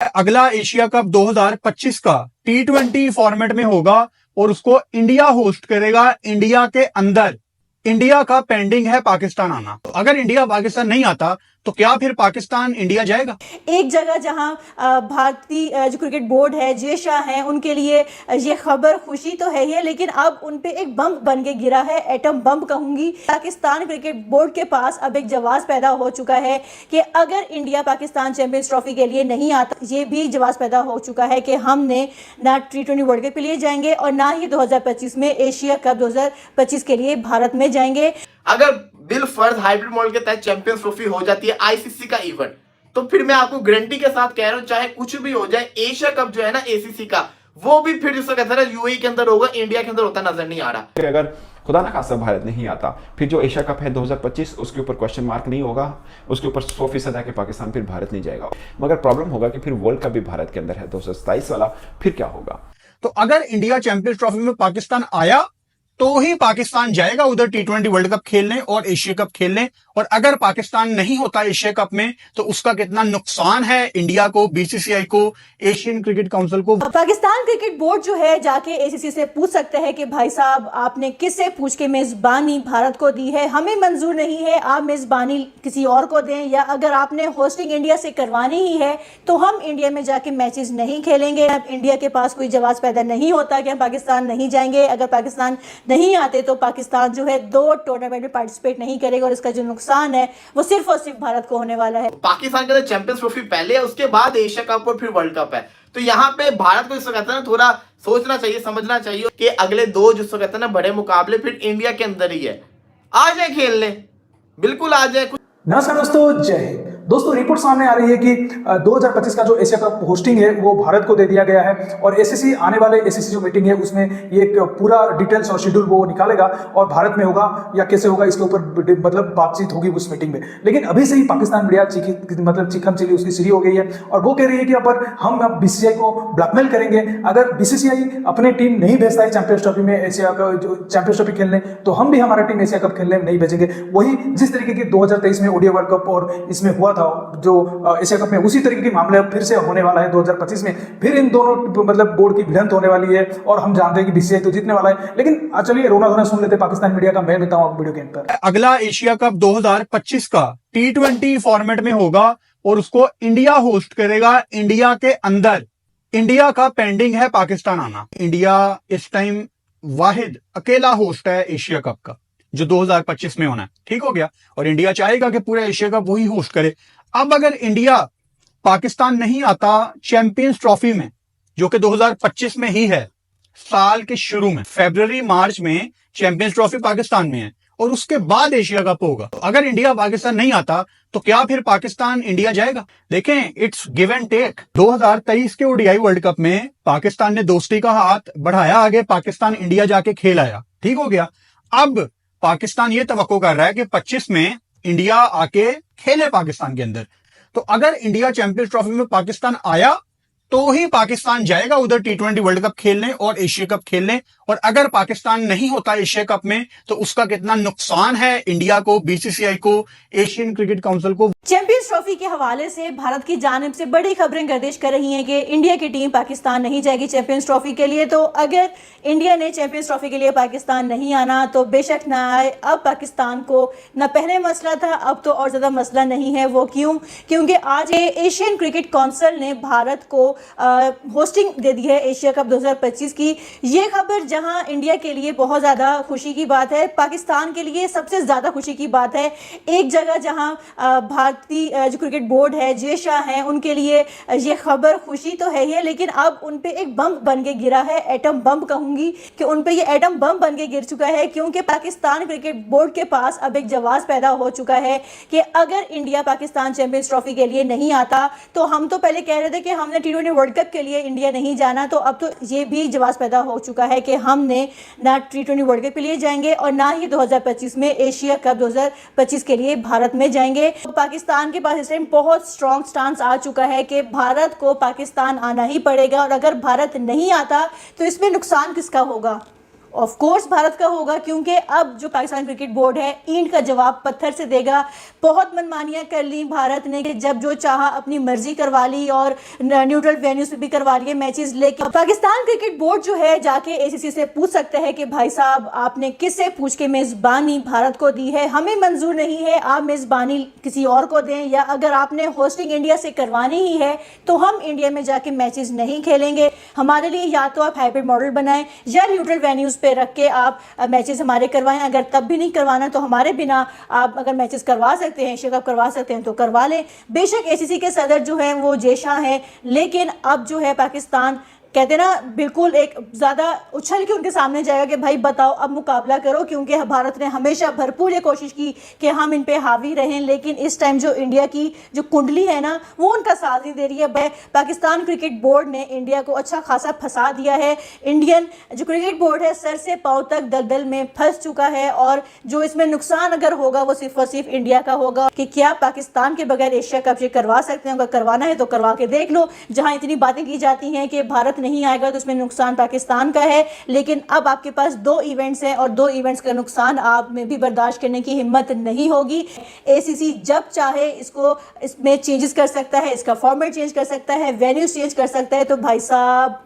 अगला Asia cup 2025 का T20 format में होगा और उसको इंडिया होस्ट करेगा। इंडिया के अंदर इंडिया का पेंडिंग है पाकिस्तान आना। तो अगर इंडिया पाकिस्तान नहीं आता तो क्या फिर पाकिस्तान इंडिया जाएगा? एक जगह जहां भारतीय जो क्रिकेट बोर्ड है, जे शाह है, उनके लिए ये खबर खुशी तो है ही, लेकिन अब उन पे एक बम बन के गिरा है, एटम बम कहूंगी। पाकिस्तान क्रिकेट बोर्ड के पास अब एक जवाब पैदा हो चुका है कि अगर इंडिया पाकिस्तान चैंपियंस ट्रॉफी के लिए नहीं आता, ये भी जवाब पैदा हो चुका है कि हमने ना T20 वर्ल्ड कप के लिए जाएंगे और ना ही 2025 में एशिया कप 2025 के लिए भारत में जाएंगे। अगर बिल फर्ज हाइब्रिड मॉडल के तहत चैंपियंस ट्रॉफी हो जाती है आईसीसी का इवेंट, तो फिर मैं आपको गारंटी के साथ कह रहा हूं, चाहे कुछ भी हो जाए, एशिया कप जो है ना एसीसी का, वो भी फिर जिसको कहते हैं यूएई के अंदर होगा, इंडिया के अंदर होता नजर नहीं आ रहा। अगर खुदा ना खासा भारत नहीं आता, फिर जो एशिया कप है 2025 उसके ऊपर क्वेश्चन मार्क नहीं होगा, उसके ऊपर 100% है कि पाकिस्तान फिर भारत नहीं जाएगा। मगर प्रॉब्लम होगा कि फिर वर्ल्ड कप भी भारत के अंदर है 2027 वाला, फिर क्या होगा? तो अगर इंडिया चैंपियंस ट्रॉफी में पाकिस्तान आया तो ही पाकिस्तान जाएगा उधर T20 वर्ल्ड कप खेलने और एशिया कप खेलने। और अगर पाकिस्तान नहीं होता एशिया कप में तो उसका कितना नुकसान है इंडिया को, बीसीसीआई को, एशियन क्रिकेट काउंसिल को। पाकिस्तान क्रिकेट बोर्ड जो है जाके एसीसी से पूछ सकते हैं कि भाई साहब आपने किससे पूछ के मेजबानी भारत को दी है, हमें मंजूर नहीं है, आप मेजबानी किसी और को दें, या अगर आपने होस्टिंग इंडिया से करवानी ही है तो हम इंडिया में जाके मैचेस नहीं खेलेंगे। अब इंडिया के पास कोई जवाब पैदा नहीं होता कि हम पाकिस्तान नहीं जाएंगे। अगर पाकिस्तान नहीं आते तो पाकिस्तान जो है 2 टूर्नामेंट में पार्टिसिपेट नहीं करेगा और इसका जो नुकसान है वो सिर्फ और सिर्फ भारत को होने वाला है। पाकिस्तान के अंदर चैंपियंस ट्रॉफी पहले है, उसके बाद एशिया कप और फिर वर्ल्ड कप है। तो यहाँ पे भारत को जिसको कहते हैं ना थोड़ा सोचना चाहिए, समझना चाहिए कि अगले 2 जिसको कहते हैं ना बड़े मुकाबले फिर इंडिया के अंदर ही है। आ जाए खेलने, बिल्कुल आ जाए। नमस्कार दोस्तों, जय हिंद। दोस्तों रिपोर्ट सामने आ रही है कि 2025 का जो एशिया कप होस्टिंग है वो भारत को दे दिया गया है और एसीसी आने वाले एसीसी जो मीटिंग है उसमें ये एक पूरा डिटेल्स और शेड्यूल वो निकालेगा और भारत में होगा या कैसे होगा इसके ऊपर मतलब बातचीत होगी उस मीटिंग में। लेकिन अभी से ही पाकिस्तान मीडिया चिकन चिली उसकी सीरी हो गई है और वो कह रही है कि हम अब बीसीसीआई को ब्लैकमेल करेंगे। अगर बीसीसीआई अपने टीम नहीं भेजता है चैंपियंस ट्रॉफी में, एशिया का जो चैंपियंस ट्रॉफी खेलने, तो हम भी हमारा टीम एशिया कप खेलने नहीं भेजेंगे। वही जिस तरीके की 2023 में ओडीआई वर्ल्ड कप और इसमें हुआ था जो एशिया कप में, उसी तरीके के मामले फिर से होने वाला है 2025 में। फिर इन दोनों मतलब बोर्ड की भिड़ंत होने वाली है और हम जानते हैं कि बीसीसीआई तो जीतने वाला है। लेकिन चलिए रोना धोना सुन लेते पाकिस्तान मीडिया का, मैं बताऊं वीडियो के अंदर। अगला एशिया कप 2025 का T20 फॉर्मेट में होगा और उसको इंडिया होस्ट करेगा। इंडिया के अंदर इंडिया का पेंडिंग है पाकिस्तान आना। इंडिया इस टाइम वाहिद अकेला होस्ट है एशिया कप का जो 2025 में होना है। ठीक हो गया। और इंडिया चाहेगा कि पूरा एशिया कप वही होस्ट करे। अब अगर इंडिया पाकिस्तान नहीं आता चैंपियंस ट्रॉफी में, जो कि 2025 में ही है, साल के शुरू में फरवरी मार्च में चैंपियंस ट्रॉफी पाकिस्तान में है और उसके बाद एशिया कप होगा। तो अगर इंडिया पाकिस्तान नहीं आता तो क्या फिर पाकिस्तान इंडिया जाएगा? देखें, इट्स गिव एंड टेक। 2023 के ओडीआई वर्ल्ड कप में पाकिस्तान ने दोस्ती का हाथ बढ़ाया, आगे पाकिस्तान इंडिया जाके खेल आया। ठीक हो गया। अब पाकिस्तान ये तवक्को कर रहा है कि 25 में इंडिया आके खेले पाकिस्तान के अंदर। तो अगर इंडिया चैंपियंस ट्रॉफी में पाकिस्तान आया तो ही पाकिस्तान जाएगा उधर T20 वर्ल्ड कप खेलने और एशिया कप खेलने। और अगर पाकिस्तान नहीं होता एशिया कप में तो उसका कितना नुकसान है इंडिया को, बीसीसीआई को, एशियन क्रिकेट काउंसिल को। चैंपियंस ट्रॉफी के हवाले से भारत की जानिब से बड़ी खबरें गर्दिश कर रही हैं कि इंडिया की टीम पाकिस्तान नहीं जाएगी चैंपियंस ट्रॉफी के लिए। तो अगर इंडिया ने चैंपियंस ट्रॉफी के लिए पाकिस्तान नहीं आना तो बेशक ना आए। अब पाकिस्तान को ना पहले मसला था, अब तो और ज़्यादा मसला नहीं है। वो क्यों? क्योंकि आज एशियन क्रिकेट काउंसिल ने भारत को होस्टिंग दे दी है एशिया कप 2025 की। ये खबर जहां इंडिया के लिए बहुत ज़्यादा खुशी की बात है, पाकिस्तान के लिए सबसे ज़्यादा खुशी की बात है। एक जगह जहां भारतीय जो क्रिकेट बोर्ड है, जे शाह है, उनके लिए ये खबर खुशी तो है ही, लेकिन अब उन पे एक बम बन के गिरा है, एटम बम कहूँगी कि उन पे ये एटम बम बन के गिर चुका है। क्योंकि पाकिस्तान क्रिकेट बोर्ड के पास अब एक जवाब पैदा हो चुका है कि अगर इंडिया पाकिस्तान चैंपियंस ट्रॉफी के लिए नहीं आता, तो हम तो पहले कह रहे थे कि हमने T20 वर्ल्ड कप के लिए इंडिया नहीं जाना, तो अब तो ये भी जवाब पैदा हो चुका है कि हमने ना T20 वर्ल्ड कप के लिए जाएंगे और ना ही 2025 में एशिया कप 2025 के लिए भारत में जाएंगे। तो पाकिस्तान के पास इस टाइम बहुत स्ट्रॉन्ग स्टांस आ चुका है कि भारत को पाकिस्तान आना ही पड़ेगा और अगर भारत नहीं आता तो इसमें नुकसान किसका होगा? ऑफ कोर्स भारत का होगा, क्योंकि अब जो पाकिस्तान क्रिकेट बोर्ड है ईंट का जवाब पत्थर से देगा। बहुत मनमानियां कर ली भारत ने कि जब जो चाहा अपनी मर्जी करवा ली और न्यूट्रल वेन्यूज पे भी करवा लिए मैचेस, लेकिन पाकिस्तान क्रिकेट बोर्ड जो है जाके एसीसी से पूछ सकता है कि भाई साहब आपने किससे पूछ के मेजबानी भारत को दी है, हमें मंजूर नहीं है, आप मेजबानी किसी और को दें, या अगर आपने होस्टिंग इंडिया से करवानी ही है तो हम इंडिया में जाके मैचेस नहीं खेलेंगे। हमारे लिए या तो आप हाइब्रिड मॉडल बनाएं या न्यूट्रल वेन्यूज पे रख के आप मैचेस हमारे करवाएं। अगर तब भी नहीं करवाना तो हमारे बिना आप अगर मैचेस करवा सकते हैं, एशिया कप करवा सकते हैं तो करवा लें। बेशक एसीसी के सदर जो हैं वो जेशाह हैं, लेकिन अब जो है पाकिस्तान कहते ना बिल्कुल एक ज़्यादा उछल के उनके सामने जाएगा कि भाई बताओ अब मुकाबला करो, क्योंकि भारत ने हमेशा भरपूर ये कोशिश की कि हम इन पे हावी रहें, लेकिन इस टाइम जो इंडिया की जो कुंडली है ना वो उनका साथ नहीं दे रही है। पाकिस्तान क्रिकेट बोर्ड ने इंडिया को अच्छा खासा फंसा दिया है। इंडियन जो क्रिकेट बोर्ड है सर से पांव तक दलदल में फंस चुका है, और जो इसमें नुकसान अगर होगा वो सिर्फ और सिर्फ इंडिया का होगा कि क्या पाकिस्तान के बगैर एशिया कप ये करवा सकते हैं। अगर करवाना है तो करवा के देख लो। जहाँ इतनी बातें की जाती हैं कि भारत नहीं आएगा तो उसमें नुकसान पाकिस्तान का है, लेकिन अब आपके पास 2 इवेंट्स हैं और 2 इवेंट्स का नुकसान आप में भी बर्दाश्त करने की हिम्मत नहीं होगी। एसीसी जब चाहे इसमें चेंजेस कर सकता है, इसका फॉर्मेट चेंज कर सकता है, वेन्यूज चेंज कर सकता है। तो भाई साहब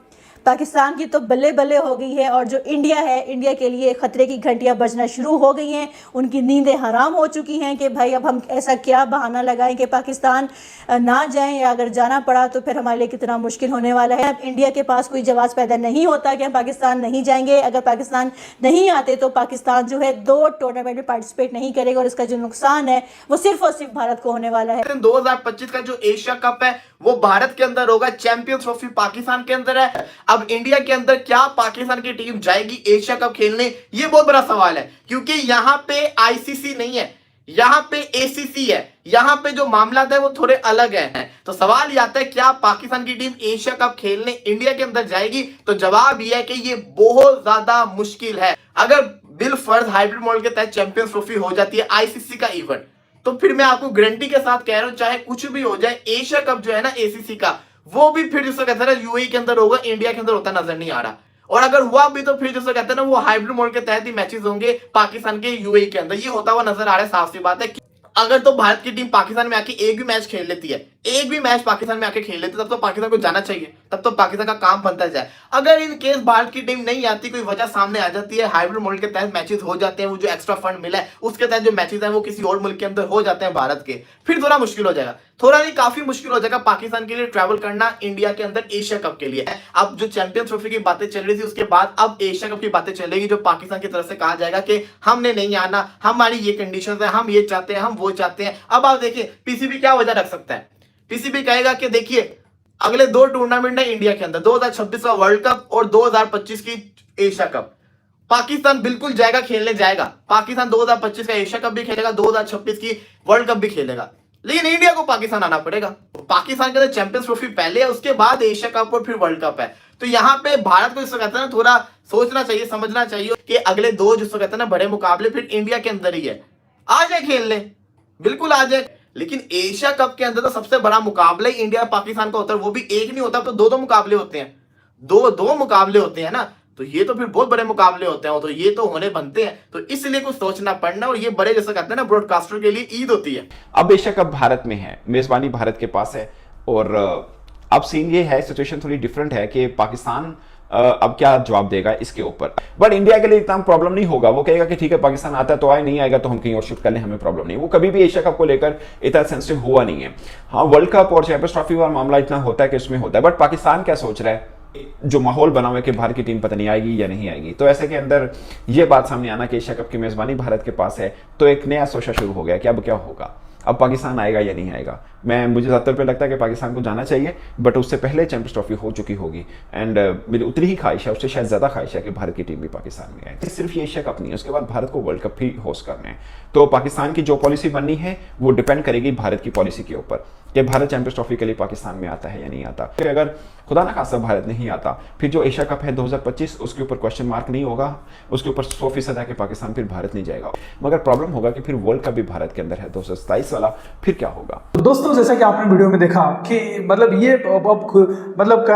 पाकिस्तान की तो बल्ले बल्ले हो गई है, और जो इंडिया है इंडिया के लिए खतरे की घंटियां बजना शुरू हो गई हैं। उनकी नींदें हराम हो चुकी हैं कि भाई अब हम ऐसा क्या बहाना लगाएं कि पाकिस्तान ना जाएं, या अगर जाना पड़ा तो फिर हमारे लिए कितना मुश्किल होने वाला है। अब इंडिया के पास कोई जवाब पैदा नहीं होता कि हम पाकिस्तान नहीं जाएंगे। अगर पाकिस्तान नहीं आते तो पाकिस्तान जो है 2 टूर्नामेंट में पार्टिसिपेट नहीं करेगा, और इसका जो नुकसान है वो सिर्फ और सिर्फ भारत को होने वाला है। 2025 का जो एशिया कप है वो भारत के अंदर होगा, चैंपियंस ट्रॉफी पाकिस्तान के अंदर है। अब इंडिया के अंदर क्या पाकिस्तान की टीम जाएगी एशिया कप खेलने, ये बहुत बड़ा सवाल है, क्योंकि यहां पे आईसीसी नहीं है, यहां पे एसीसी है। यहां पे जो मामला है वो थोड़े अलग है। तो सवाल ये आता है क्या पाकिस्तान की टीम एशिया कप खेलने इंडिया के अंदर जाएगी? तो जवाब ये है कि ये बहुत ज्यादा मुश्किल है। अगर बिल फर्ज हाइब्रिड मॉडल के तहत चैंपियंस ट्रॉफी हो जाती है आईसीसी का इवेंट, तो फिर मैं आपको गारंटी के साथ कह रहा हूं चाहे कुछ भी हो जाए, एशिया कप जो है ना एसीसी का, वो भी फिर जिसको कहते हैं यूएई के अंदर होगा, इंडिया के अंदर होता नजर नहीं आ रहा। और अगर हुआ भी तो फिर जिसको कहते हैं ना वो हाइब्रिड मॉडल के तहत ही मैचेस होंगे पाकिस्तान के यूएई के अंदर। ये होता हुआ नजर आ रहा है, साफ सी बात है। अगर तो भारत की टीम पाकिस्तान में आके एक भी मैच खेल लेती है, एक भी मैच पाकिस्तान में आके खेल लेती है, तब तो पाकिस्तान को जाना चाहिए, तब तो पाकिस्तान का काम बनता जाए। अगर इन केस भारत की टीम नहीं आती, कोई वजह सामने आ जाती है, हाइब्रिड मॉडल के तहत मैचेस हो जाते हैं, वो जो एक्स्ट्रा फंड मिला है उसके तहत जो मैचेस हैं वो किसी और मुल्क के अंदर हो जाते हैं भारत के, फिर थोड़ा मुश्किल हो जाएगा। थोड़ा नहीं काफी मुश्किल हो जाएगा पाकिस्तान के लिए ट्रैवल करना इंडिया के अंदर एशिया कप के लिए। अब जो चैंपियंस ट्रॉफी की बातें चल रही थी उसके बाद अब एशिया कप की बातें चलेगी, जो पाकिस्तान की तरफ से कहा जाएगा कि हमने नहीं आना, हमारी ये कंडीशंस है, हम ये चाहते हैं, हम वो चाहते हैं। अब आप देखिए पीसीबी क्या वजह रख सकता है। पीसीबी कहेगा कि देखिए अगले 2 टूर्नामेंट है इंडिया के अंदर, 2026 का वर्ल्ड कप और 2025 की एशिया कप, पाकिस्तान बिल्कुल जाएगा, खेलने जाएगा। पाकिस्तान 2025 का एशिया कप भी खेलेगा, 2026 की वर्ल्ड कप भी खेलेगा, लेकिन इंडिया को पाकिस्तान आना पड़ेगा। पाकिस्तान के अंदर चैंपियंस ट्रॉफी पहले है, उसके बाद एशिया कप और फिर वर्ल्ड कप है। तो यहाँ पे भारत को इसको कहते हैं ना थोड़ा सोचना चाहिए, समझना चाहिए कि अगले 2 जिसको कहते हैं ना बड़े मुकाबले फिर इंडिया के अंदर ही है। आ जाए खेलने, बिल्कुल आ जाए, लेकिन एशिया कप के अंदर तो सबसे बड़ा मुकाबला ही इंडिया पाकिस्तान का होता है, वो भी एक नहीं होता, तो 2 मुकाबले होते हैं, 2 मुकाबले होते हैं ना। तो ये तो फिर बहुत बड़े मुकाबले होते हैं, तो ये तो होने बनते हैं, तो इसलिए कुछ सोचना पड़ना। और ये बड़े जैसे कहते हैं ना ब्रॉडकास्टर के लिए ईद होती है। अब एशिया कप भारत में है, मेजबानी भारत के पास है, और अब सीन ये है, सिचुएशन थोड़ी डिफरेंट है कि पाकिस्तान अब क्या जवाब देगा इसके ऊपर। बट इंडिया के लिए इतना प्रॉब्लम नहीं होगा, वो कहेगा कि ठीक है पाकिस्तान आता है तो आए, नहीं आएगा तो हम कहीं और शिफ्ट कर लें, हमें प्रॉब्लम नहीं। वो कभी भी एशिया कप को लेकर इतना सेंसिटिव हुआ नहीं है। हाँ, वर्ल्ड कप और चैंपियंस ट्रॉफी वाला मामला इतना होता है कि उसमें होता है, बट पाकिस्तान क्या सोच रहा है, जो माहौल बना हुआ है कि भारत की टीम पता नहीं आएगी या नहीं आएगी, तो ऐसे के अंदर ये बात सामने आना कि एशिया कप की मेजबानी भारत के पास है, तो एक नया सोचा शुरू हो गया कि अब क्या होगा, अब पाकिस्तान आएगा या नहीं आएगा। मुझे ज़्यादातर पे लगता है कि पाकिस्तान को जाना चाहिए, बट उससे पहले चैंपियंस ट्रॉफी हो चुकी होगी। एंड मेरी उतनी ही ख्वाहिश है, उससे शायद ज़्यादा ख्वाहिश है कि भारत की टीम भी पाकिस्तान में आए। सिर्फ ये एशिया कप नहीं है, उसके बाद भारत को वर्ल्ड कप भी होस्ट करने हैं। तो पाकिस्तान की जो पॉलिसी बननी है वो डिपेंड करेगी भारत की पॉलिसी के ऊपर। कि भारत चैंपियंस ट्रॉफी के लिए पाकिस्तान में आता है या नहीं आता। फिर अगर खुदा ना खासा भारत नहीं आता, फिर जो एशिया कप है 2025 उसके ऊपर क्वेश्चन मार्क नहीं होगा, उसके ऊपर 100% है कि पाकिस्तान फिर भारत नहीं जाएगा। मगर प्रॉब्लम होगा कि फिर वर्ल्ड कप भी भारत के अंदर है 2027 वाला, फिर क्या होगा। तो दोस्तों जैसा कि आपने वीडियो में देखा कि मतलब ये अब मतलब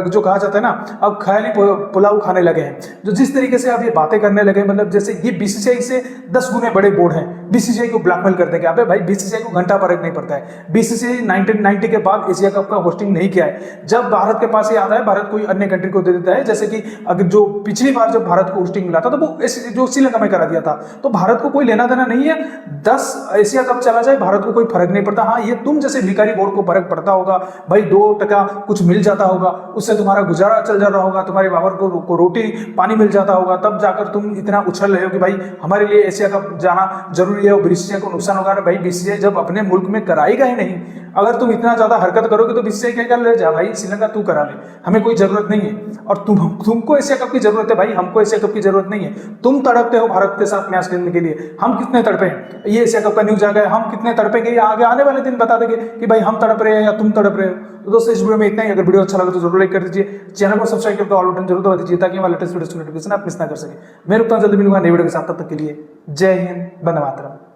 जो कहा जाता है ना, अब ख्याली पुलाव खाने लगे हैं। जो जिस तरीके से अब ये बातें करने लगे, मतलब जैसे ये बीसीसीआई से 10 गुने बड़े बोर्ड हैं, बीसीसीआई को ब्लैकमेल करते हैं। अबे भाई बीसीसीआई को घंटा फर्क नहीं पड़ता है। बीसीसीआई 1990 के बाद एशिया कप का होस्टिंग नहीं किया है। जब भारत के पास ये आता है, भारत कोई अन्य कंट्री को दे देता है। जैसे कि अगर जो पिछली बार जब भारत को होस्टिंग मिला था तो वो जो श्रीलंका में करा दिया था, तो भारत को कोई लेना देना नहीं है। 10 एशिया कप चला जाए भारत को कोई फर्क नहीं पड़ता। हाँ, ये तुम जैसे भिखारी बोर्ड को फर्क पड़ता होगा भाई, 2 टका कुछ मिल जाता होगा, उससे तुम्हारा गुजारा चल जा रहा होगा, तुम्हारे बाबर को रोटी पानी मिल जाता होगा, तब जाकर तुम इतना उछल रहे हो कि भाई हमारे लिए एशिया कप जाना जरूरी है और बीसीसीआई को नुकसान होगा। भाई बीसीसीआई जब अपने मुल्क में कराएगा ही नहीं, अगर तुम इतना ज्यादा हरकत करोगे तो बीसीसीआई क्या कर ले जा भाई, श्रीलंका तू करा ले, हमें कोई जरूरत नहीं है। और तुमको एशिया कप की जरूरत है भाई, हमको एशिया कप की जरूरत नहीं है। तुम तड़पते हो भारत के साथ मैच खेलने के लिए, हम कितने तड़पे हैं, ये एशिया कप का न्यूज आ गया, हम कितने तड़पेंगे ये आगे आने वाले दिन बता देंगे कि भाई हम तड़प रहे हैं या तुम तड़प रहे हो। तो दोस्तों इस वीडियो में इतना ही। अगर वीडियो अच्छा लगे तो जरूर लाइक कर दीजिए, चैनल को सब्सक्राइब करके ऑल बटन जरूर दबा दीजिए ताकि हमारे लेटेस्ट वीडियो की नोटिफिकेशन आप मिस ना कर सके। मैं रुकता हूं जल्दी मिलूंगा नई वीडियो के साथ, तब तक के लिए जय हिंद, वंदे मातरम।